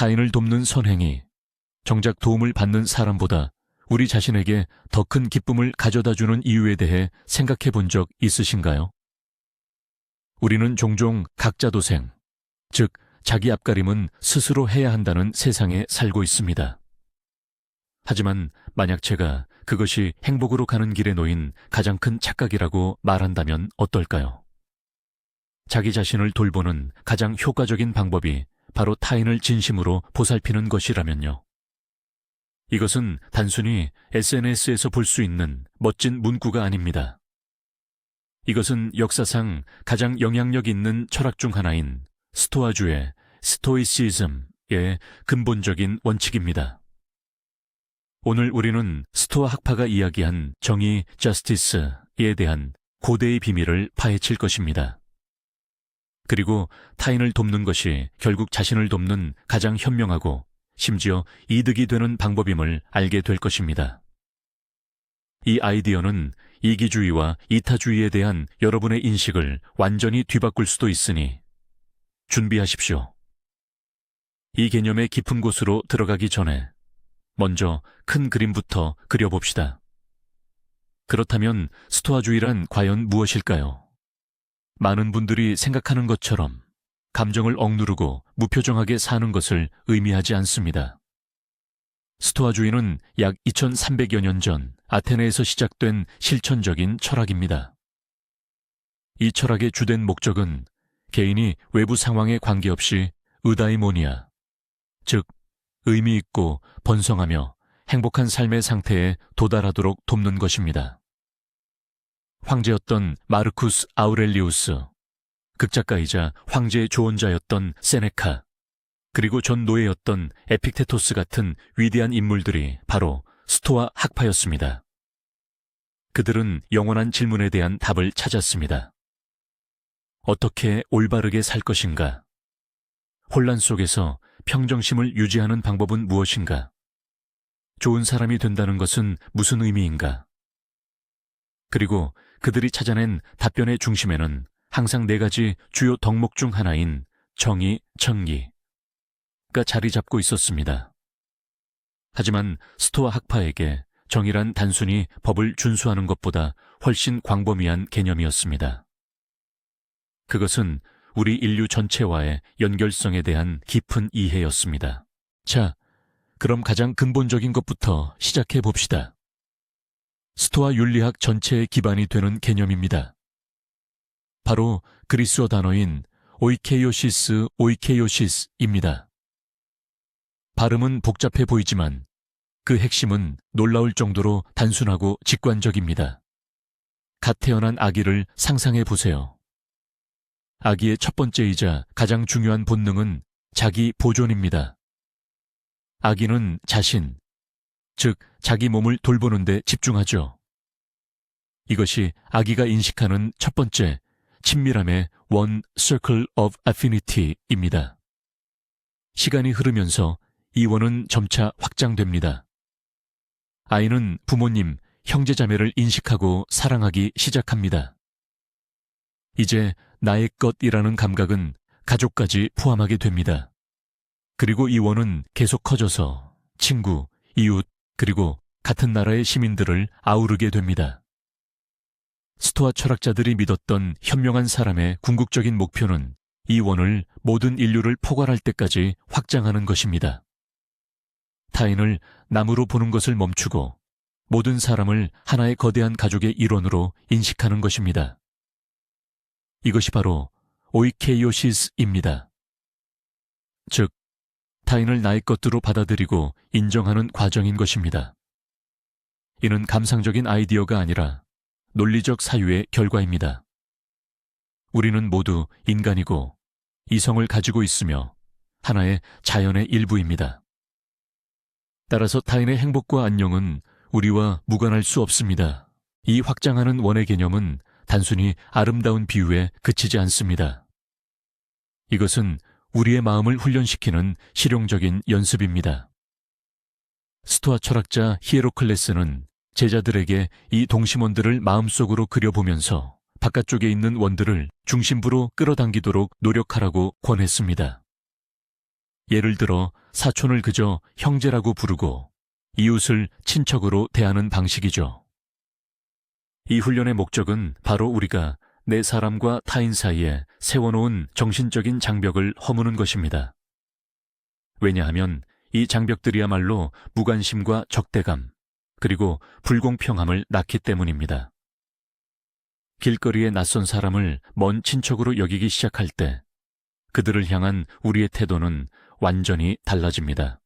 타인을 돕는 선행이 정작 도움을 받는 사람보다 우리 자신에게 더 큰 기쁨을 가져다주는 이유에 대해 생각해 본 적 있으신가요? 우리는 종종 각자도생, 즉 자기 앞가림은 스스로 해야 한다는 세상에 살고 있습니다. 하지만 만약 제가 그것이 행복으로 가는 길에 놓인 가장 큰 착각이라고 말한다면 어떨까요? 자기 자신을 돌보는 가장 효과적인 방법이 바로 타인을 진심으로 보살피는 것이라면요. 이것은 단순히 SNS에서 볼 수 있는 멋진 문구가 아닙니다. 이것은 역사상 가장 영향력 있는 철학 중 하나인 스토아주의 스토이시즘의 근본적인 원칙입니다. 오늘 우리는 스토아 학파가 이야기한 정의, 저스티스에 대한 고대의 비밀을 파헤칠 것입니다. 그리고 타인을 돕는 것이 결국 자신을 돕는 가장 현명하고 심지어 이득이 되는 방법임을 알게 될 것입니다. 이 아이디어는 이기주의와 이타주의에 대한 여러분의 인식을 완전히 뒤바꿀 수도 있으니 준비하십시오. 이 개념의 깊은 곳으로 들어가기 전에 먼저 큰 그림부터 그려봅시다. 그렇다면 스토아주의란 과연 무엇일까요? 많은 분들이 생각하는 것처럼 감정을 억누르고 무표정하게 사는 것을 의미하지 않습니다. 스토아주의는 약 2300여 년 전 아테네에서 시작된 실천적인 철학입니다. 이 철학의 주된 목적은 개인이 외부 상황에 관계없이 의다이모니아, 즉 의미 있고 번성하며 행복한 삶의 상태에 도달하도록 돕는 것입니다. 황제였던 마르쿠스 아우렐리우스, 극작가이자 황제의 조언자였던 세네카, 그리고 전 노예였던 에픽테토스 같은 위대한 인물들이 바로 스토아 학파였습니다. 그들은 영원한 질문에 대한 답을 찾았습니다. 어떻게 올바르게 살 것인가? 혼란 속에서 평정심을 유지하는 방법은 무엇인가? 좋은 사람이 된다는 것은 무슨 의미인가? 그리고 그들이 찾아낸 답변의 중심에는 항상 4가지 주요 덕목 중 하나인 정의, 정의가 자리 잡고 있었습니다. 하지만 스토아 학파에게 정의란 단순히 법을 준수하는 것보다 훨씬 광범위한 개념이었습니다. 그것은 우리 인류 전체와의 연결성에 대한 깊은 이해였습니다. 자, 그럼 가장 근본적인 것부터 시작해 봅시다. 스토아 윤리학 전체의 기반이 되는 개념입니다. 바로 그리스어 단어인 오이케이오시스입니다. 발음은 복잡해 보이지만 그 핵심은 놀라울 정도로 단순하고 직관적입니다. 갓 태어난 아기를 상상해 보세요. 아기의 첫 번째이자 가장 중요한 본능은 자기 보존입니다. 아기는 자신, 즉 자기 몸을 돌보는 데 집중하죠. 이것이 아기가 인식하는 첫 번째 친밀함의 One Circle of Affinity입니다. 시간이 흐르면서 이 원은 점차 확장됩니다. 아이는 부모님, 형제자매를 인식하고 사랑하기 시작합니다. 이제 나의 것이라는 감각은 가족까지 포함하게 됩니다. 그리고 이 원은 계속 커져서 친구, 이웃, 그리고 같은 나라의 시민들을 아우르게 됩니다. 스토아 철학자들이 믿었던 현명한 사람의 궁극적인 목표는 이 원을 모든 인류를 포괄할 때까지 확장하는 것입니다. 타인을 남으로 보는 것을 멈추고 모든 사람을 하나의 거대한 가족의 일원으로 인식하는 것입니다. 이것이 바로 오이케이오시스입니다. 즉, 타인을 나의 것으로 받아들이고 인정하는 과정인 것입니다. 이는 감상적인 아이디어가 아니라 논리적 사유의 결과입니다. 우리는 모두 인간이고 이성을 가지고 있으며 하나의 자연의 일부입니다. 따라서 타인의 행복과 안녕은 우리와 무관할 수 없습니다. 이 확장하는 원의 개념은 단순히 아름다운 비유에 그치지 않습니다. 이것은 우리의 마음을 훈련시키는 실용적인 연습입니다. 스토아 철학자 히에로클레스는 제자들에게 이 동심원들을 마음속으로 그려보면서 바깥쪽에 있는 원들을 중심부로 끌어당기도록 노력하라고 권했습니다. 예를 들어 사촌을 그저 형제라고 부르고 이웃을 친척으로 대하는 방식이죠. 이 훈련의 목적은 바로 우리가 내 사람과 타인 사이에 세워놓은 정신적인 장벽을 허무는 것입니다. 왜냐하면 이 장벽들이야말로 무관심과 적대감, 그리고 불공평함을 낳기 때문입니다. 길거리의 낯선 사람을 먼 친척으로 여기기 시작할 때 그들을 향한 우리의 태도는 완전히 달라집니다.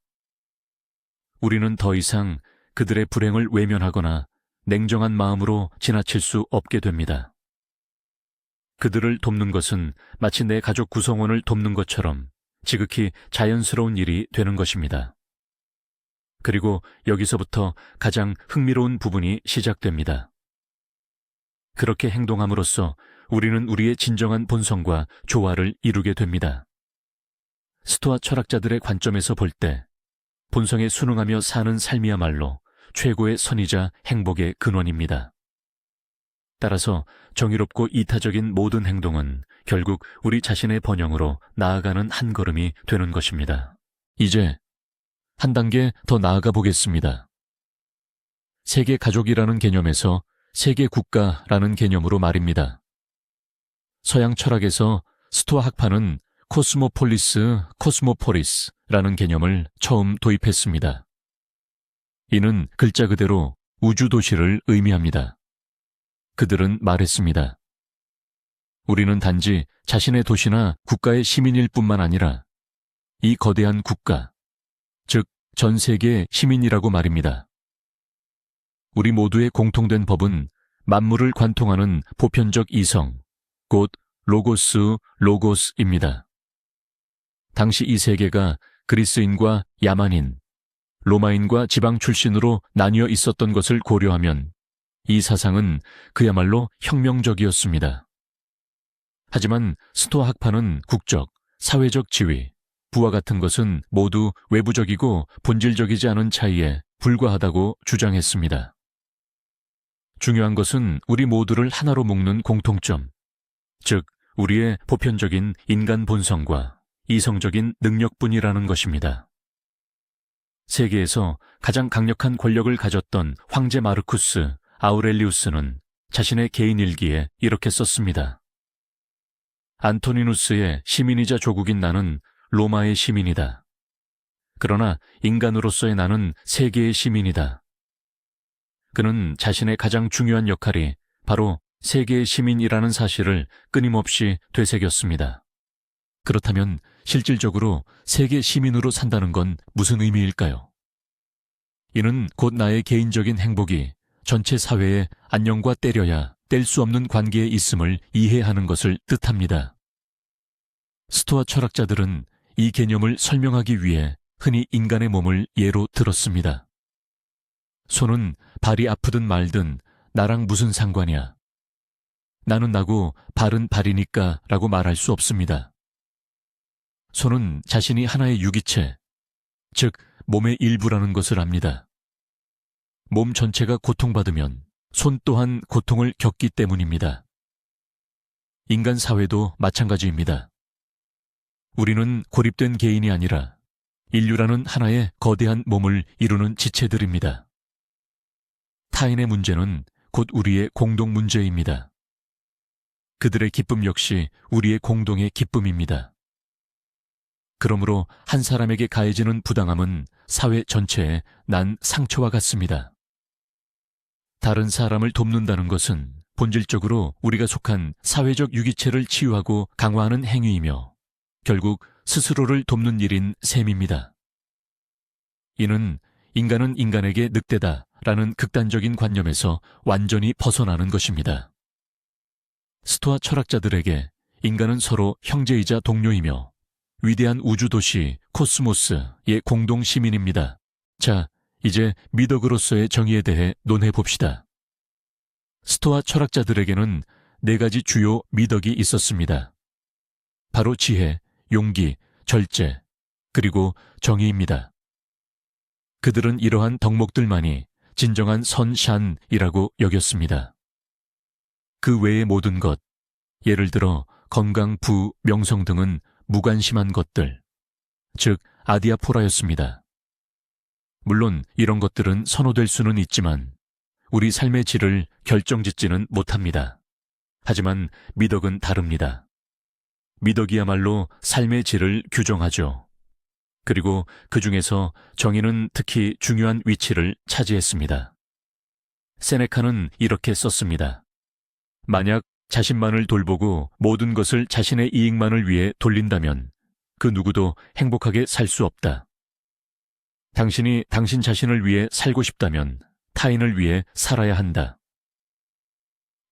우리는 더 이상 그들의 불행을 외면하거나 냉정한 마음으로 지나칠 수 없게 됩니다. 그들을 돕는 것은 마치 내 가족 구성원을 돕는 것처럼 지극히 자연스러운 일이 되는 것입니다. 그리고 여기서부터 가장 흥미로운 부분이 시작됩니다. 그렇게 행동함으로써 우리는 우리의 진정한 본성과 조화를 이루게 됩니다. 스토아 철학자들의 관점에서 볼 때 본성에 순응하며 사는 삶이야말로 최고의 선이자 행복의 근원입니다. 따라서 정의롭고 이타적인 모든 행동은 결국 우리 자신의 번영으로 나아가는 한 걸음이 되는 것입니다. 이제 한 단계 더 나아가 보겠습니다. 세계 가족이라는 개념에서 세계 국가라는 개념으로 말입니다. 서양 철학에서 스토아 학파는 코스모폴리스, 코스모포리스라는 개념을 처음 도입했습니다. 이는 글자 그대로 우주도시를 의미합니다. 그들은 말했습니다. 우리는 단지 자신의 도시나 국가의 시민일 뿐만 아니라 이 거대한 국가, 즉 전 세계의 시민이라고 말입니다. 우리 모두의 공통된 법은 만물을 관통하는 보편적 이성, 곧 로고스입니다. 당시 이 세계가 그리스인과 야만인, 로마인과 지방 출신으로 나뉘어 있었던 것을 고려하면 이 사상은 그야말로 혁명적이었습니다. 하지만 스토아 학파는 국적, 사회적 지위, 부와 같은 것은 모두 외부적이고 본질적이지 않은 차이에 불과하다고 주장했습니다. 중요한 것은 우리 모두를 하나로 묶는 공통점, 즉 우리의 보편적인 인간 본성과 이성적인 능력뿐이라는 것입니다. 세계에서 가장 강력한 권력을 가졌던 황제 마르쿠스 아우렐리우스는 자신의 개인 일기에 이렇게 썼습니다. 안토니누스의 시민이자 조국인 나는 로마의 시민이다. 그러나 인간으로서의 나는 세계의 시민이다. 그는 자신의 가장 중요한 역할이 바로 세계의 시민이라는 사실을 끊임없이 되새겼습니다. 그렇다면 실질적으로 세계 시민으로 산다는 건 무슨 의미일까요? 이는 곧 나의 개인적인 행복이 전체 사회의 안녕과 때려야 뗄 수 없는 관계에 있음을 이해하는 것을 뜻합니다. 스토아 철학자들은 이 개념을 설명하기 위해 흔히 인간의 몸을 예로 들었습니다. 손은 발이 아프든 말든 나랑 무슨 상관이야. 나는 나고 발은 발이니까 라고 말할 수 없습니다. 손은 자신이 하나의 유기체, 즉 몸의 일부라는 것을 압니다. 몸 전체가 고통받으면 손 또한 고통을 겪기 때문입니다. 인간 사회도 마찬가지입니다. 우리는 고립된 개인이 아니라 인류라는 하나의 거대한 몸을 이루는 지체들입니다. 타인의 문제는 곧 우리의 공동 문제입니다. 그들의 기쁨 역시 우리의 공동의 기쁨입니다. 그러므로 한 사람에게 가해지는 부당함은 사회 전체에 난 상처와 같습니다. 다른 사람을 돕는다는 것은 본질적으로 우리가 속한 사회적 유기체를 치유하고 강화하는 행위이며 결국 스스로를 돕는 일인 셈입니다. 이는 인간은 인간에게 늑대다라는 극단적인 관념에서 완전히 벗어나는 것입니다. 스토아 철학자들에게 인간은 서로 형제이자 동료이며 위대한 우주도시 코스모스의 공동 시민입니다. 자, 이제 미덕으로서의 정의에 대해 논해봅시다. 스토아 철학자들에게는 4가지 주요 미덕이 있었습니다. 바로 지혜, 용기, 절제, 그리고 정의입니다. 그들은 이러한 덕목들만이 진정한 선샨이라고 여겼습니다. 그 외의 모든 것, 예를 들어 건강, 부, 명성 등은 무관심한 것들, 즉 아디아포라였습니다. 물론 이런 것들은 선호될 수는 있지만 우리 삶의 질을 결정짓지는 못합니다. 하지만 미덕은 다릅니다. 미덕이야말로 삶의 질을 규정하죠. 그리고 그 중에서 정의는 특히 중요한 위치를 차지했습니다. 세네카는 이렇게 썼습니다. 만약 자신만을 돌보고 모든 것을 자신의 이익만을 위해 돌린다면 그 누구도 행복하게 살 수 없다. 당신이 당신 자신을 위해 살고 싶다면 타인을 위해 살아야 한다.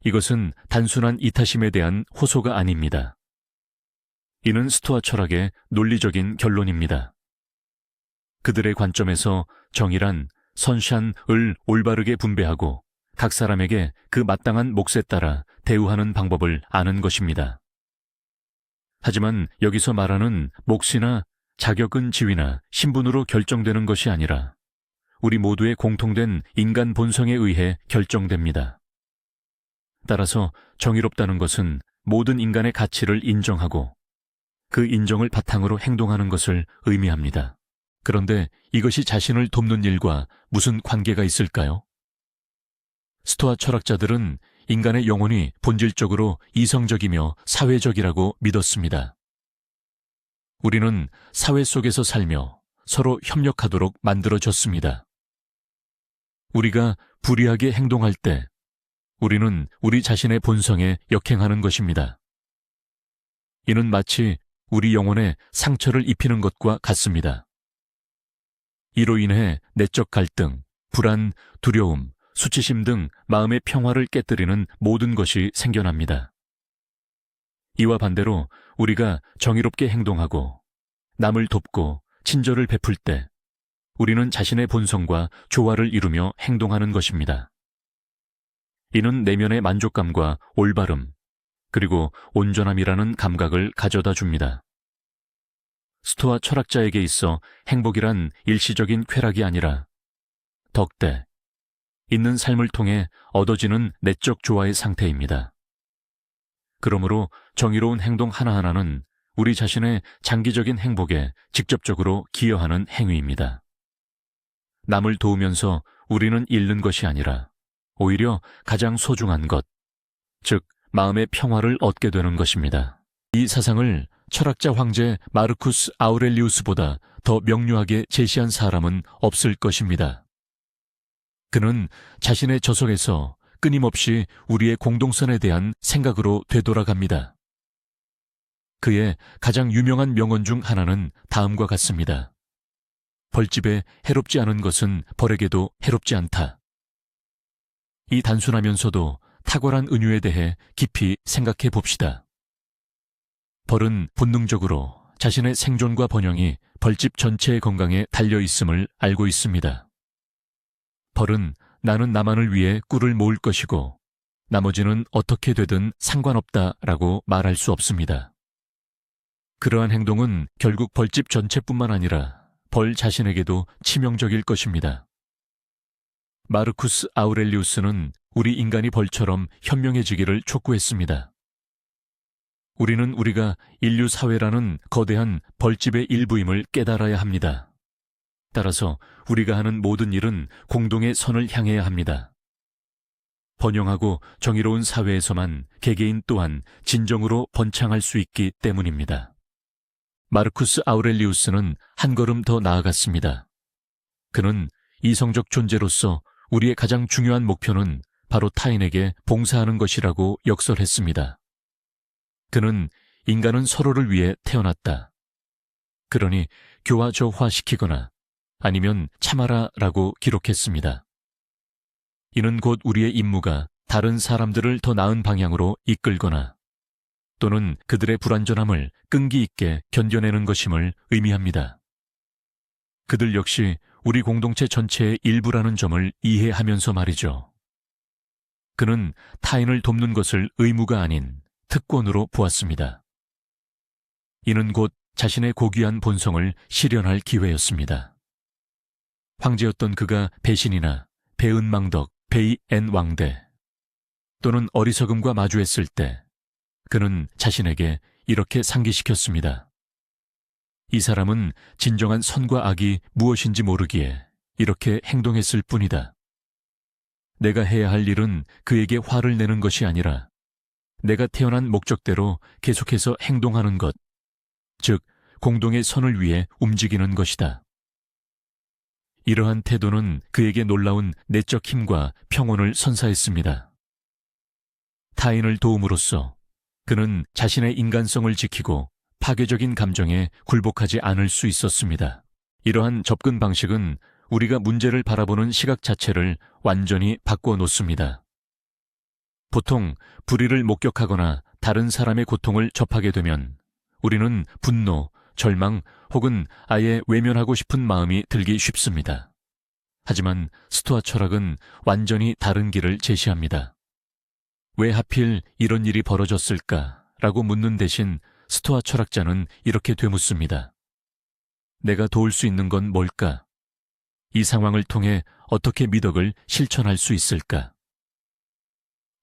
이것은 단순한 이타심에 대한 호소가 아닙니다. 이는 스토아 철학의 논리적인 결론입니다. 그들의 관점에서 정의란 선샷을 올바르게 분배하고 각 사람에게 그 마땅한 몫에 따라 대우하는 방법을 아는 것입니다. 하지만 여기서 말하는 몫이나 자격은 지위나 신분으로 결정되는 것이 아니라 우리 모두의 공통된 인간 본성에 의해 결정됩니다. 따라서 정의롭다는 것은 모든 인간의 가치를 인정하고 그 인정을 바탕으로 행동하는 것을 의미합니다. 그런데 이것이 자신을 돕는 일과 무슨 관계가 있을까요? 스토아 철학자들은 인간의 영혼이 본질적으로 이성적이며 사회적이라고 믿었습니다. 우리는 사회 속에서 살며 서로 협력하도록 만들어졌습니다. 우리가 불의하게 행동할 때 우리는 우리 자신의 본성에 역행하는 것입니다. 이는 마치 우리 영혼에 상처를 입히는 것과 같습니다. 이로 인해 내적 갈등, 불안, 두려움, 수치심 등 마음의 평화를 깨뜨리는 모든 것이 생겨납니다. 이와 반대로 우리가 정의롭게 행동하고 남을 돕고 친절을 베풀 때 우리는 자신의 본성과 조화를 이루며 행동하는 것입니다. 이는 내면의 만족감과 올바름, 그리고 온전함이라는 감각을 가져다 줍니다. 스토아 철학자에게 있어 행복이란 일시적인 쾌락이 아니라 덕대, 있는 삶을 통해 얻어지는 내적 조화의 상태입니다. 그러므로 정의로운 행동 하나하나는 우리 자신의 장기적인 행복에 직접적으로 기여하는 행위입니다. 남을 도우면서 우리는 잃는 것이 아니라 오히려 가장 소중한 것, 즉 마음의 평화를 얻게 되는 것입니다. 이 사상을 철학자 황제 마르쿠스 아우렐리우스보다 더 명료하게 제시한 사람은 없을 것입니다. 그는 자신의 저속에서 끊임없이 우리의 공동선에 대한 생각으로 되돌아갑니다. 그의 가장 유명한 명언 중 하나는 다음과 같습니다. 벌집에 해롭지 않은 것은 벌에게도 해롭지 않다. 이 단순하면서도 탁월한 은유에 대해 깊이 생각해 봅시다. 벌은 본능적으로 자신의 생존과 번영이 벌집 전체의 건강에 달려 있음을 알고 있습니다. 벌은 나는 나만을 위해 꿀을 모을 것이고 나머지는 어떻게 되든 상관없다라고 말할 수 없습니다. 그러한 행동은 결국 벌집 전체뿐만 아니라 벌 자신에게도 치명적일 것입니다. 마르쿠스 아우렐리우스는 우리 인간이 벌처럼 현명해지기를 촉구했습니다. 우리는 우리가 인류 사회라는 거대한 벌집의 일부임을 깨달아야 합니다. 따라서 우리가 하는 모든 일은 공동의 선을 향해야 합니다. 번영하고 정의로운 사회에서만 개개인 또한 진정으로 번창할 수 있기 때문입니다. 마르쿠스 아우렐리우스는 한 걸음 더 나아갔습니다. 그는 이성적 존재로서 우리의 가장 중요한 목표는 바로 타인에게 봉사하는 것이라고 역설했습니다. 그는 인간은 서로를 위해 태어났다. 그러니 교화저화시키거나 아니면 참아라라고 기록했습니다. 이는 곧 우리의 임무가 다른 사람들을 더 나은 방향으로 이끌거나 또는 그들의 불완전함을 끈기 있게 견뎌내는 것임을 의미합니다. 그들 역시 우리 공동체 전체의 일부라는 점을 이해하면서 말이죠. 그는 타인을 돕는 것을 의무가 아닌 특권으로 보았습니다. 이는 곧 자신의 고귀한 본성을 실현할 기회였습니다. 황제였던 그가 배신이나 배은망덕, 베이앤왕대 또는 어리석음과 마주했을 때 그는 자신에게 이렇게 상기시켰습니다. 이 사람은 진정한 선과 악이 무엇인지 모르기에 이렇게 행동했을 뿐이다. 내가 해야 할 일은 그에게 화를 내는 것이 아니라 내가 태어난 목적대로 계속해서 행동하는 것, 즉 공동의 선을 위해 움직이는 것이다. 이러한 태도는 그에게 놀라운 내적 힘과 평온을 선사했습니다. 타인을 도움으로써 그는 자신의 인간성을 지키고 파괴적인 감정에 굴복하지 않을 수 있었습니다. 이러한 접근 방식은 우리가 문제를 바라보는 시각 자체를 완전히 바꾸어 놓습니다. 보통 불의를 목격하거나 다른 사람의 고통을 접하게 되면 우리는 분노, 절망 혹은 아예 외면하고 싶은 마음이 들기 쉽습니다. 하지만 스토아 철학은 완전히 다른 길을 제시합니다. 왜 하필 이런 일이 벌어졌을까라고 묻는 대신 스토아 철학자는 이렇게 되묻습니다. 내가 도울 수 있는 건 뭘까? 이 상황을 통해 어떻게 미덕을 실천할 수 있을까?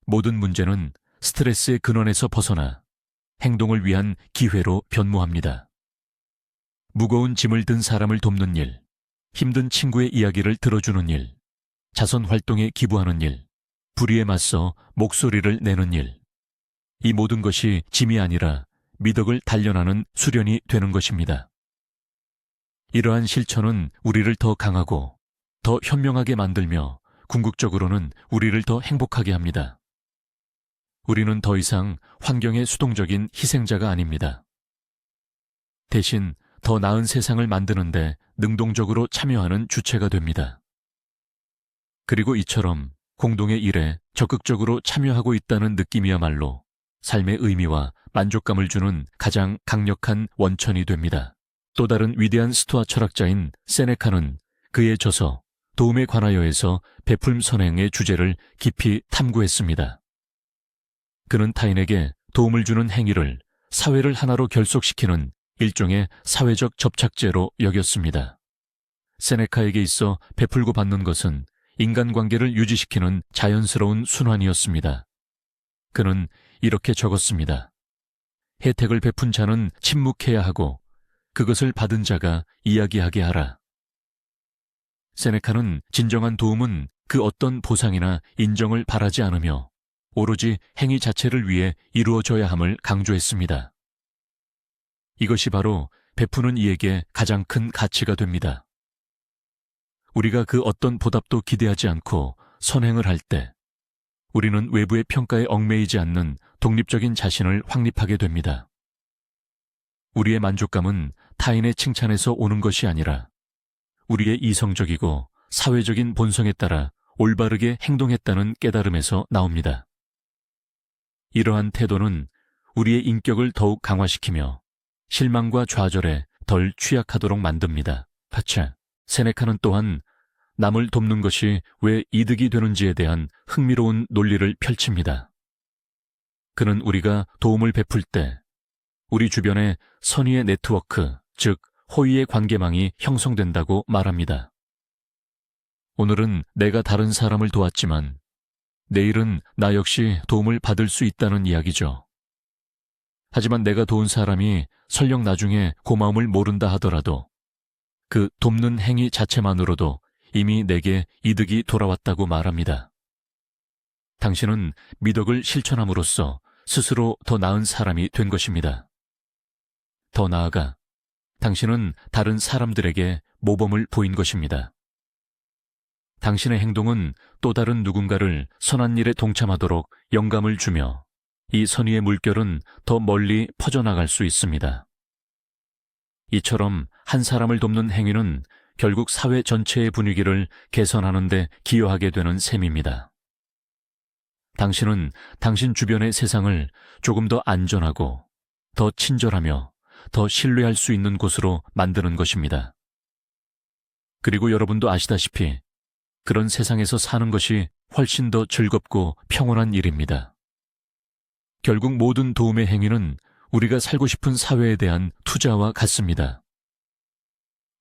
모든 문제는 스트레스의 근원에서 벗어나 행동을 위한 기회로 변모합니다. 무거운 짐을 든 사람을 돕는 일, 힘든 친구의 이야기를 들어주는 일, 자선 활동에 기부하는 일, 불의에 맞서 목소리를 내는 일. 이 모든 것이 짐이 아니라 미덕을 단련하는 수련이 되는 것입니다. 이러한 실천은 우리를 더 강하고 더 현명하게 만들며 궁극적으로는 우리를 더 행복하게 합니다. 우리는 더 이상 환경의 수동적인 희생자가 아닙니다. 대신 더 나은 세상을 만드는데 능동적으로 참여하는 주체가 됩니다. 그리고 이처럼 공동의 일에 적극적으로 참여하고 있다는 느낌이야말로 삶의 의미와 만족감을 주는 가장 강력한 원천이 됩니다. 또 다른 위대한 스토아 철학자인 세네카는 그의 저서 도움에 관하여에서 베풀 선행의 주제를 깊이 탐구했습니다. 그는 타인에게 도움을 주는 행위를 사회를 하나로 결속시키는 일종의 사회적 접착제로 여겼습니다. 세네카에게 있어 베풀고 받는 것은 인간관계를 유지시키는 자연스러운 순환이었습니다. 그는 이렇게 적었습니다. 혜택을 베푼 자는 침묵해야 하고 그것을 받은 자가 이야기하게 하라. 세네카는 진정한 도움은 그 어떤 보상이나 인정을 바라지 않으며 오로지 행위 자체를 위해 이루어져야 함을 강조했습니다. 이것이 바로 베푸는 이에게 가장 큰 가치가 됩니다. 우리가 그 어떤 보답도 기대하지 않고 선행을 할 때 우리는 외부의 평가에 얽매이지 않는 독립적인 자신을 확립하게 됩니다. 우리의 만족감은 타인의 칭찬에서 오는 것이 아니라 우리의 이성적이고 사회적인 본성에 따라 올바르게 행동했다는 깨달음에서 나옵니다. 이러한 태도는 우리의 인격을 더욱 강화시키며 실망과 좌절에 덜 취약하도록 만듭니다. 파차, 세네카는 또한 남을 돕는 것이 왜 이득이 되는지에 대한 흥미로운 논리를 펼칩니다. 그는 우리가 도움을 베풀 때 우리 주변에 선의의 네트워크, 즉 호의의 관계망이 형성된다고 말합니다. 오늘은 내가 다른 사람을 도왔지만 내일은 나 역시 도움을 받을 수 있다는 이야기죠. 하지만 내가 도운 사람이 설령 나중에 고마움을 모른다 하더라도 그 돕는 행위 자체만으로도 이미 내게 이득이 돌아왔다고 말합니다. 당신은 미덕을 실천함으로써 스스로 더 나은 사람이 된 것입니다. 더 나아가 당신은 다른 사람들에게 모범을 보인 것입니다. 당신의 행동은 또 다른 누군가를 선한 일에 동참하도록 영감을 주며 이 선의의 물결은 더 멀리 퍼져나갈 수 있습니다. 이처럼 한 사람을 돕는 행위는 결국 사회 전체의 분위기를 개선하는 데 기여하게 되는 셈입니다. 당신은 당신 주변의 세상을 조금 더 안전하고 더 친절하며 더 신뢰할 수 있는 곳으로 만드는 것입니다. 그리고 여러분도 아시다시피 그런 세상에서 사는 것이 훨씬 더 즐겁고 평온한 일입니다. 결국 모든 도움의 행위는 우리가 살고 싶은 사회에 대한 투자와 같습니다.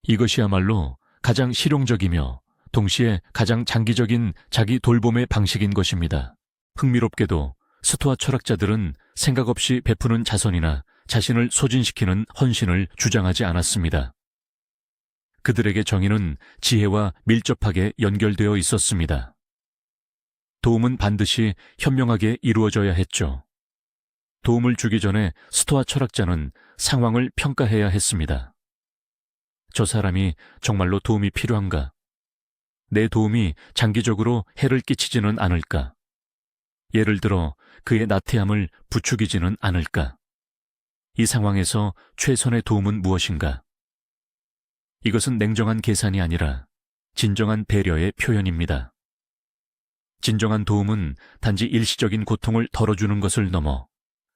이것이야말로 가장 실용적이며 동시에 가장 장기적인 자기 돌봄의 방식인 것입니다. 흥미롭게도 스토아 철학자들은 생각 없이 베푸는 자선이나 자신을 소진시키는 헌신을 주장하지 않았습니다. 그들에게 정의는 지혜와 밀접하게 연결되어 있었습니다. 도움은 반드시 현명하게 이루어져야 했죠. 도움을 주기 전에 스토아 철학자는 상황을 평가해야 했습니다. 저 사람이 정말로 도움이 필요한가? 내 도움이 장기적으로 해를 끼치지는 않을까? 예를 들어 그의 나태함을 부추기지는 않을까? 이 상황에서 최선의 도움은 무엇인가? 이것은 냉정한 계산이 아니라 진정한 배려의 표현입니다. 진정한 도움은 단지 일시적인 고통을 덜어주는 것을 넘어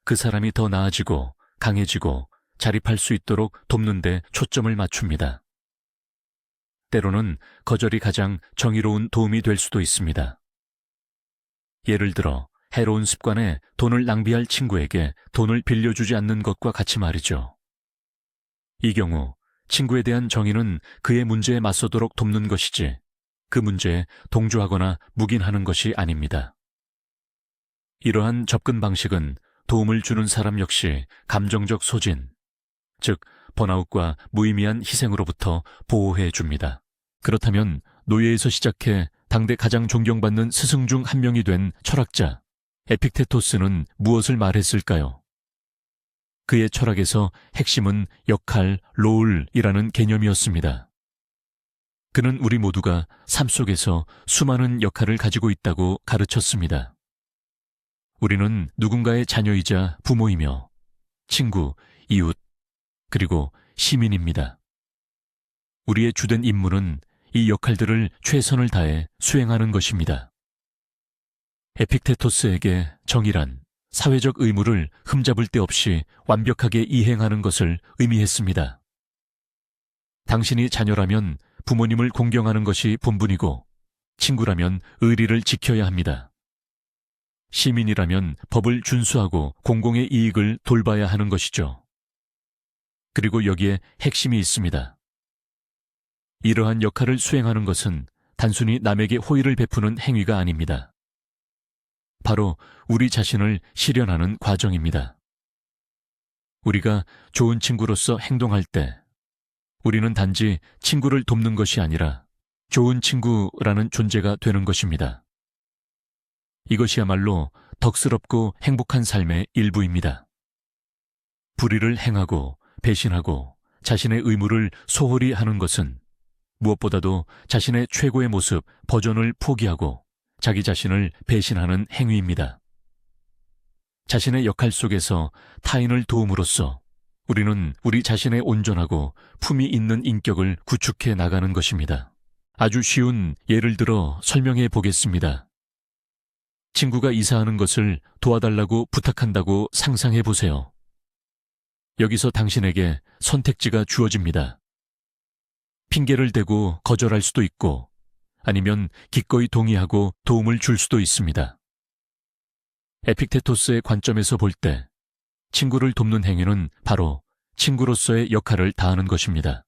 그 사람이 더 나아지고 강해지고 자립할 수 있도록 돕는 데 초점을 맞춥니다. 때로는 거절이 가장 정의로운 도움이 될 수도 있습니다. 예를 들어 해로운 습관에 돈을 낭비할 친구에게 돈을 빌려주지 않는 것과 같이 말이죠. 이 경우 친구에 대한 정의는 그의 문제에 맞서도록 돕는 것이지 그 문제에 동조하거나 묵인하는 것이 아닙니다. 이러한 접근 방식은 도움을 주는 사람 역시 감정적 소진, 즉 번아웃과 무의미한 희생으로부터 보호해 줍니다. 그렇다면 노예에서 시작해 당대 가장 존경받는 스승 중 한 명이 된 철학자 에픽테토스는 무엇을 말했을까요? 그의 철학에서 핵심은 역할, 롤이라는 개념이었습니다. 그는 우리 모두가 삶 속에서 수많은 역할을 가지고 있다고 가르쳤습니다. 우리는 누군가의 자녀이자 부모이며 친구, 이웃, 그리고 시민입니다. 우리의 주된 임무는 이 역할들을 최선을 다해 수행하는 것입니다. 에픽테토스에게 정의란 사회적 의무를 흠잡을 데 없이 완벽하게 이행하는 것을 의미했습니다. 당신이 자녀라면 부모님을 공경하는 것이 본분이고 친구라면 의리를 지켜야 합니다. 시민이라면 법을 준수하고 공공의 이익을 돌봐야 하는 것이죠. 그리고 여기에 핵심이 있습니다. 이러한 역할을 수행하는 것은 단순히 남에게 호의를 베푸는 행위가 아닙니다. 바로 우리 자신을 실현하는 과정입니다. 우리가 좋은 친구로서 행동할 때 우리는 단지 친구를 돕는 것이 아니라 좋은 친구라는 존재가 되는 것입니다. 이것이야말로 덕스럽고 행복한 삶의 일부입니다. 불의를 행하고 배신하고 자신의 의무를 소홀히 하는 것은 무엇보다도 자신의 최고의 모습, 버전을 포기하고 자기 자신을 배신하는 행위입니다. 자신의 역할 속에서 타인을 도움으로써 우리는 우리 자신의 온전하고 품위 있는 인격을 구축해 나가는 것입니다. 아주 쉬운 예를 들어 설명해 보겠습니다. 친구가 이사하는 것을 도와달라고 부탁한다고 상상해 보세요. 여기서 당신에게 선택지가 주어집니다. 핑계를 대고 거절할 수도 있고 아니면 기꺼이 동의하고 도움을 줄 수도 있습니다. 에픽테토스의 관점에서 볼 때 친구를 돕는 행위는 바로 친구로서의 역할을 다하는 것입니다.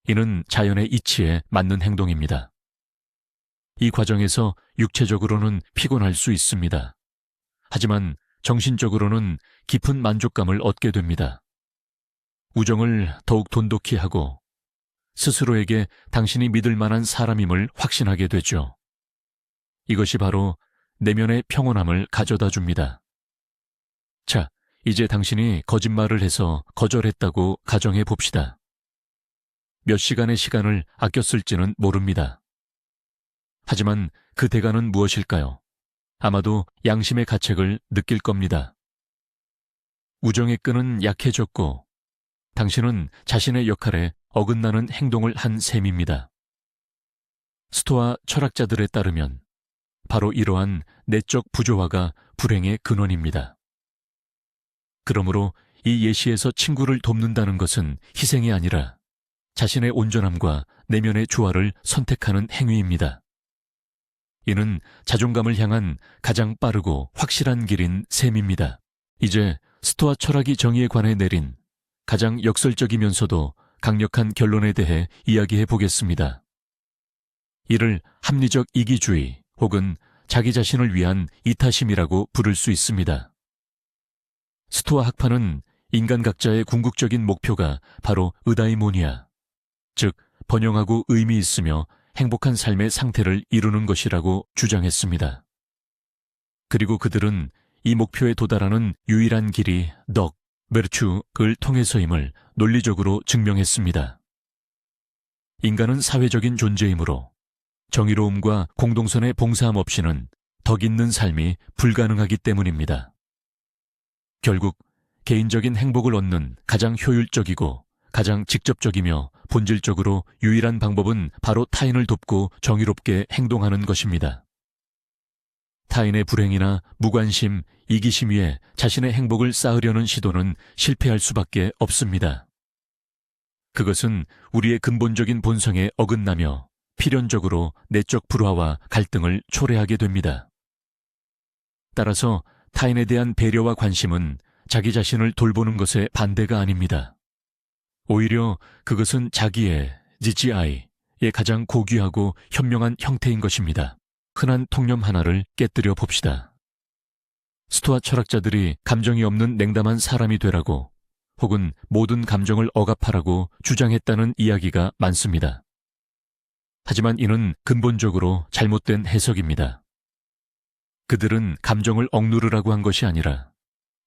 이는 자연의 이치에 맞는 행동입니다. 이 과정에서 육체적으로는 피곤할 수 있습니다. 하지만 정신적으로는 깊은 만족감을 얻게 됩니다. 우정을 더욱 돈독히 하고 스스로에게 당신이 믿을 만한 사람임을 확신하게 되죠. 이것이 바로 내면의 평온함을 가져다 줍니다. 자, 이제 당신이 거짓말을 해서 거절했다고 가정해 봅시다. 몇 시간의 시간을 아꼈을지는 모릅니다. 하지만 그 대가는 무엇일까요? 아마도 양심의 가책을 느낄 겁니다. 우정의 끈은 약해졌고 당신은 자신의 역할에 어긋나는 행동을 한 셈입니다. 스토아 철학자들에 따르면 바로 이러한 내적 부조화가 불행의 근원입니다. 그러므로 이 예시에서 친구를 돕는다는 것은 희생이 아니라 자신의 온전함과 내면의 조화를 선택하는 행위입니다. 이는 자존감을 향한 가장 빠르고 확실한 길인 셈입니다. 이제 스토아 철학이 정의에 관해 내린 가장 역설적이면서도 강력한 결론에 대해 이야기해 보겠습니다. 이를 합리적 이기주의 혹은 자기 자신을 위한 이타심이라고 부를 수 있습니다. 스토아 학파는 인간 각자의 궁극적인 목표가 바로 의다이모니아, 즉 번영하고 의미 있으며 행복한 삶의 상태를 이루는 것이라고 주장했습니다. 그리고 그들은 이 목표에 도달하는 유일한 길이 덕, 베르추를 통해서임을 논리적으로 증명했습니다. 인간은 사회적인 존재이므로 정의로움과 공동선의 봉사함 없이는 덕 있는 삶이 불가능하기 때문입니다. 결국 개인적인 행복을 얻는 가장 효율적이고 가장 직접적이며 본질적으로 유일한 방법은 바로 타인을 돕고 정의롭게 행동하는 것입니다. 타인의 불행이나 무관심, 이기심 위에 자신의 행복을 쌓으려는 시도는 실패할 수밖에 없습니다. 그것은 우리의 근본적인 본성에 어긋나며 필연적으로 내적 불화와 갈등을 초래하게 됩니다. 따라서 타인에 대한 배려와 관심은 자기 자신을 돌보는 것의 반대가 아닙니다. 오히려 그것은 자기의 GGI의 가장 고귀하고 현명한 형태인 것입니다. 흔한 통념 하나를 깨뜨려 봅시다. 스토아 철학자들이 감정이 없는 냉담한 사람이 되라고 혹은 모든 감정을 억압하라고 주장했다는 이야기가 많습니다. 하지만 이는 근본적으로 잘못된 해석입니다. 그들은 감정을 억누르라고 한 것이 아니라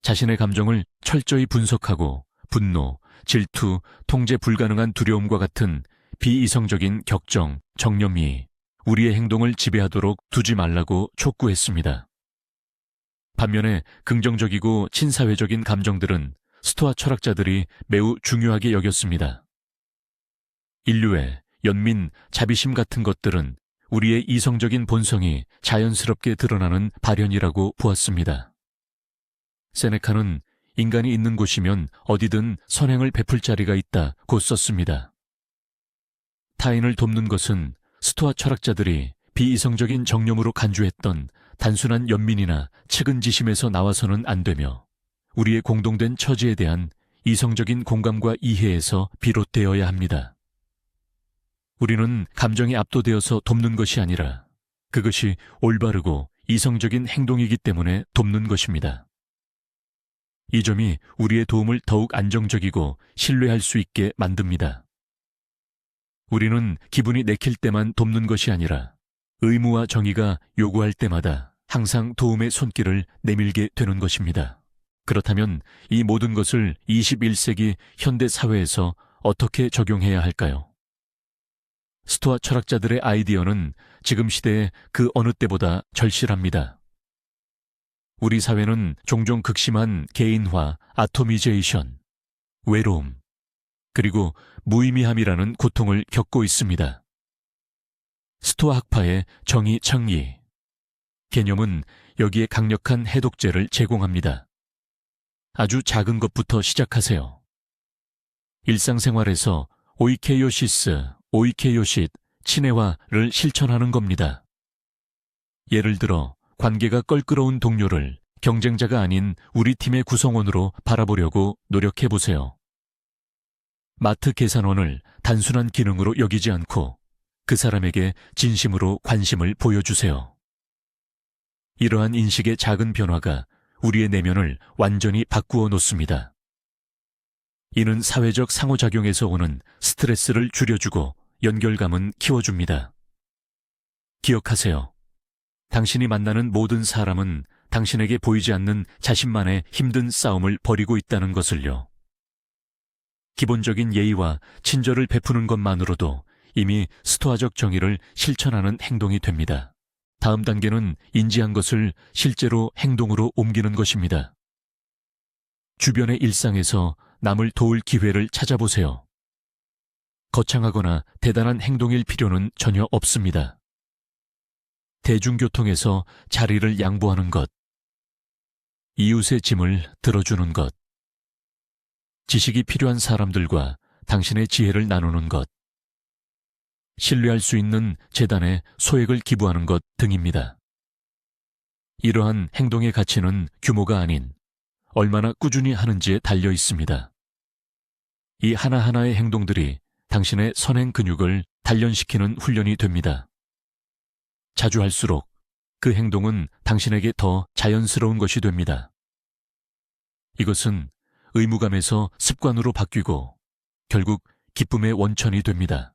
자신의 감정을 철저히 분석하고 분노, 질투, 통제 불가능한 두려움과 같은 비이성적인 격정, 정념이 우리의 행동을 지배하도록 두지 말라고 촉구했습니다. 반면에 긍정적이고 친사회적인 감정들은 스토아 철학자들이 매우 중요하게 여겼습니다. 인류의 연민, 자비심 같은 것들은 우리의 이성적인 본성이 자연스럽게 드러나는 발현이라고 보았습니다. 세네카는 인간이 있는 곳이면 어디든 선행을 베풀 자리가 있다고 썼습니다. 타인을 돕는 것은 스토아 철학자들이 비이성적인 정념으로 간주했던 단순한 연민이나 측은지심에서 나와서는 안 되며 우리의 공동된 처지에 대한 이성적인 공감과 이해에서 비롯되어야 합니다. 우리는 감정에 압도되어서 돕는 것이 아니라 그것이 올바르고 이성적인 행동이기 때문에 돕는 것입니다. 이 점이 우리의 도움을 더욱 안정적이고 신뢰할 수 있게 만듭니다. 우리는 기분이 내킬 때만 돕는 것이 아니라 의무와 정의가 요구할 때마다 항상 도움의 손길을 내밀게 되는 것입니다. 그렇다면 이 모든 것을 21세기 현대 사회에서 어떻게 적용해야 할까요? 스토아 철학자들의 아이디어는 지금 시대에 그 어느 때보다 절실합니다. 우리 사회는 종종 극심한 개인화, 아토미제이션, 외로움, 그리고 무의미함이라는 고통을 겪고 있습니다. 스토아 학파의 정의 창의 개념은 여기에 강력한 해독제를 제공합니다. 아주 작은 것부터 시작하세요. 일상생활에서 오이케이오시스, 오이케이오싯, 친애화를 실천하는 겁니다. 예를 들어 관계가 껄끄러운 동료를 경쟁자가 아닌 우리 팀의 구성원으로 바라보려고 노력해보세요. 마트 계산원을 단순한 기능으로 여기지 않고 그 사람에게 진심으로 관심을 보여주세요. 이러한 인식의 작은 변화가 우리의 내면을 완전히 바꾸어 놓습니다. 이는 사회적 상호작용에서 오는 스트레스를 줄여주고 연결감은 키워줍니다. 기억하세요. 당신이 만나는 모든 사람은 당신에게 보이지 않는 자신만의 힘든 싸움을 벌이고 있다는 것을요. 기본적인 예의와 친절을 베푸는 것만으로도 이미 스토아적 정의를 실천하는 행동이 됩니다. 다음 단계는 인지한 것을 실제로 행동으로 옮기는 것입니다. 주변의 일상에서 남을 도울 기회를 찾아보세요. 거창하거나 대단한 행동일 필요는 전혀 없습니다. 대중교통에서 자리를 양보하는 것, 이웃의 짐을 들어주는 것, 지식이 필요한 사람들과 당신의 지혜를 나누는 것, 신뢰할 수 있는 재단에 소액을 기부하는 것 등입니다. 이러한 행동의 가치는 규모가 아닌 얼마나 꾸준히 하는지에 달려 있습니다. 이 하나하나의 행동들이 당신의 선행 근육을 단련시키는 훈련이 됩니다. 자주 할수록 그 행동은 당신에게 더 자연스러운 것이 됩니다. 이것은 의무감에서 습관으로 바뀌고 결국 기쁨의 원천이 됩니다.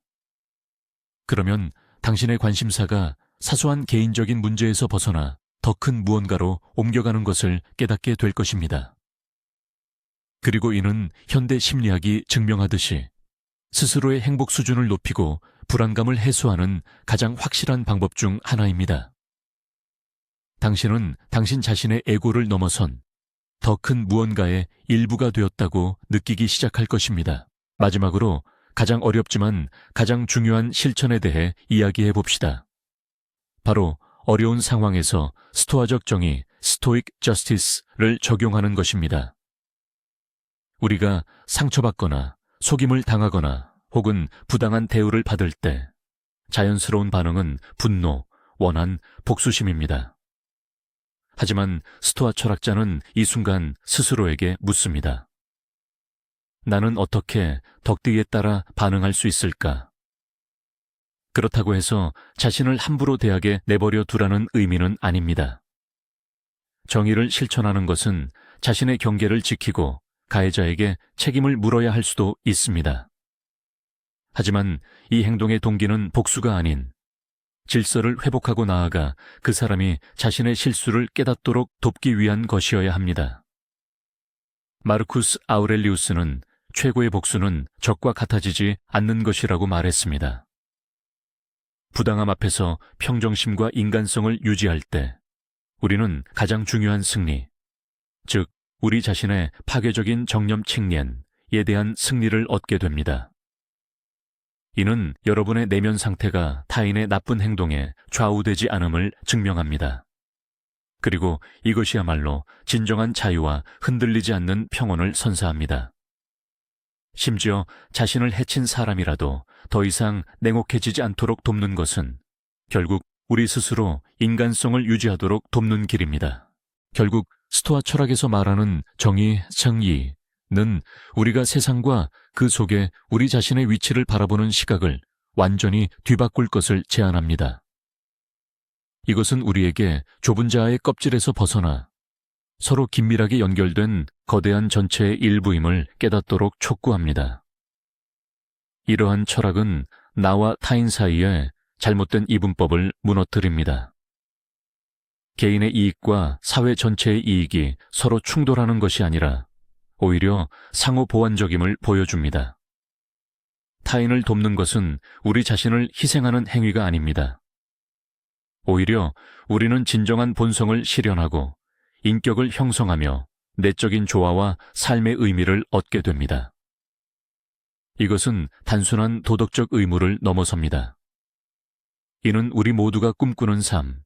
그러면 당신의 관심사가 사소한 개인적인 문제에서 벗어나 더 큰 무언가로 옮겨가는 것을 깨닫게 될 것입니다. 그리고 이는 현대 심리학이 증명하듯이 스스로의 행복 수준을 높이고 불안감을 해소하는 가장 확실한 방법 중 하나입니다. 당신은 당신 자신의 에고를 넘어선 더 큰 무언가의 일부가 되었다고 느끼기 시작할 것입니다. 마지막으로 가장 어렵지만 가장 중요한 실천에 대해 이야기해 봅시다. 바로 어려운 상황에서 스토아적 정의, 스토익 저스티스를 적용하는 것입니다. 우리가 상처받거나 속임을 당하거나 혹은 부당한 대우를 받을 때 자연스러운 반응은 분노, 원한, 복수심입니다. 하지만 스토아 철학자는 이 순간 스스로에게 묻습니다. 나는 어떻게 덕디에 따라 반응할 수 있을까? 그렇다고 해서 자신을 함부로 대하게 내버려 두라는 의미는 아닙니다. 정의를 실천하는 것은 자신의 경계를 지키고 가해자에게 책임을 물어야 할 수도 있습니다. 하지만 이 행동의 동기는 복수가 아닌 질서를 회복하고 나아가 그 사람이 자신의 실수를 깨닫도록 돕기 위한 것이어야 합니다. 마르쿠스 아우렐리우스는 최고의 복수는 적과 같아지지 않는 것이라고 말했습니다. 부당함 앞에서 평정심과 인간성을 유지할 때 우리는 가장 중요한 승리, 즉 우리 자신의 파괴적인 정념 칭련에 대한 승리를 얻게 됩니다. 이는 여러분의 내면 상태가 타인의 나쁜 행동에 좌우되지 않음을 증명합니다. 그리고 이것이야말로 진정한 자유와 흔들리지 않는 평온을 선사합니다. 심지어 자신을 해친 사람이라도 더 이상 냉혹해지지 않도록 돕는 것은 결국 우리 스스로 인간성을 유지하도록 돕는 길입니다. 결국 스토아 철학에서 말하는 정의, 정의는 우리가 세상과 그 속에 우리 자신의 위치를 바라보는 시각을 완전히 뒤바꿀 것을 제안합니다. 이것은 우리에게 좁은 자아의 껍질에서 벗어나 서로 긴밀하게 연결된 거대한 전체의 일부임을 깨닫도록 촉구합니다. 이러한 철학은 나와 타인 사이에 잘못된 이분법을 무너뜨립니다. 개인의 이익과 사회 전체의 이익이 서로 충돌하는 것이 아니라 오히려 상호 보완적임을 보여줍니다. 타인을 돕는 것은 우리 자신을 희생하는 행위가 아닙니다. 오히려 우리는 진정한 본성을 실현하고 인격을 형성하며 내적인 조화와 삶의 의미를 얻게 됩니다. 이것은 단순한 도덕적 의무를 넘어섭니다. 이는 우리 모두가 꿈꾸는 삶,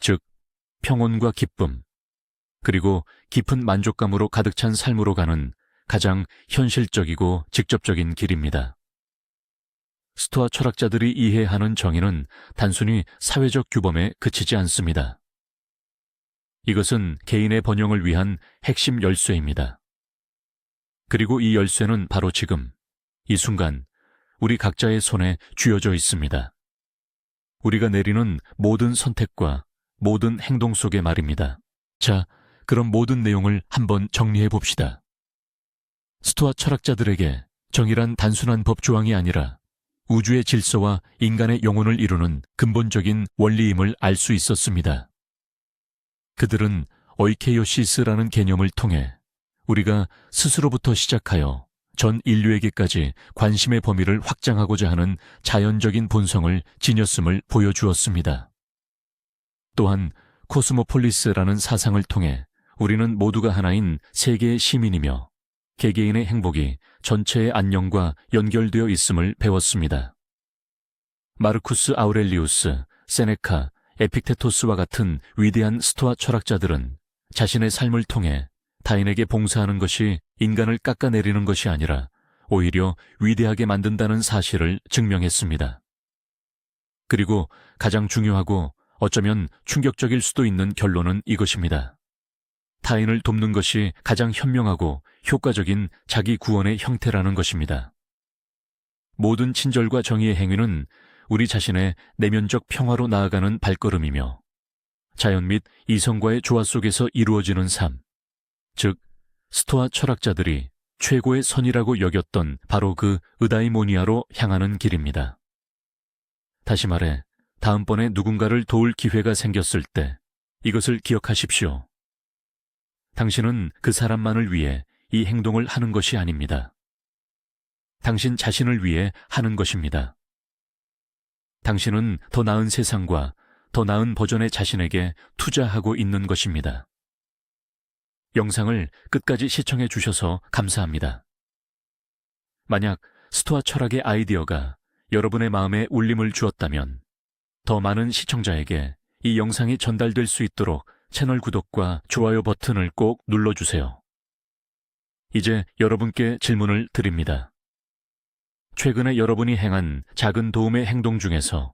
즉 평온과 기쁨, 그리고 깊은 만족감으로 가득 찬 삶으로 가는 가장 현실적이고 직접적인 길입니다. 스토아 철학자들이 이해하는 정의는 단순히 사회적 규범에 그치지 않습니다. 이것은 개인의 번영을 위한 핵심 열쇠입니다. 그리고 이 열쇠는 바로 지금, 이 순간 우리 각자의 손에 쥐어져 있습니다. 우리가 내리는 모든 선택과 모든 행동 속의 말입니다. 자, 그럼 모든 내용을 한번 정리해 봅시다. 스토아 철학자들에게 정의란 단순한 법조항이 아니라 우주의 질서와 인간의 영혼을 이루는 근본적인 원리임을 알 수 있었습니다. 그들은 오이케이오시스라는 개념을 통해 우리가 스스로부터 시작하여 전 인류에게까지 관심의 범위를 확장하고자 하는 자연적인 본성을 지녔음을 보여주었습니다. 또한 코스모폴리스라는 사상을 통해 우리는 모두가 하나인 세계의 시민이며 개개인의 행복이 전체의 안녕과 연결되어 있음을 배웠습니다. 마르쿠스 아우렐리우스, 세네카, 에픽테토스와 같은 위대한 스토아 철학자들은 자신의 삶을 통해 타인에게 봉사하는 것이 인간을 깎아내리는 것이 아니라 오히려 위대하게 만든다는 사실을 증명했습니다. 그리고 가장 중요하고 어쩌면 충격적일 수도 있는 결론은 이것입니다. 타인을 돕는 것이 가장 현명하고 효과적인 자기 구원의 형태라는 것입니다. 모든 친절과 정의의 행위는 우리 자신의 내면적 평화로 나아가는 발걸음이며 자연 및 이성과의 조화 속에서 이루어지는 삶, 즉 스토아 철학자들이 최고의 선이라고 여겼던 바로 그 의다이모니아로 향하는 길입니다. 다시 말해, 다음번에 누군가를 도울 기회가 생겼을 때 이것을 기억하십시오. 당신은 그 사람만을 위해 이 행동을 하는 것이 아닙니다. 당신 자신을 위해 하는 것입니다. 당신은 더 나은 세상과 더 나은 버전의 자신에게 투자하고 있는 것입니다. 영상을 끝까지 시청해 주셔서 감사합니다. 만약 스토아 철학의 아이디어가 여러분의 마음에 울림을 주었다면 더 많은 시청자에게 이 영상이 전달될 수 있도록 채널 구독과 좋아요 버튼을 꼭 눌러주세요. 이제 여러분께 질문을 드립니다. 최근에 여러분이 행한 작은 도움의 행동 중에서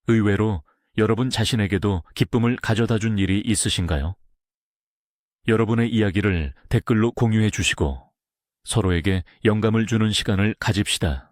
의외로 여러분 자신에게도 기쁨을 가져다 준 일이 있으신가요? 여러분의 이야기를 댓글로 공유해 주시고 서로에게 영감을 주는 시간을 가집시다.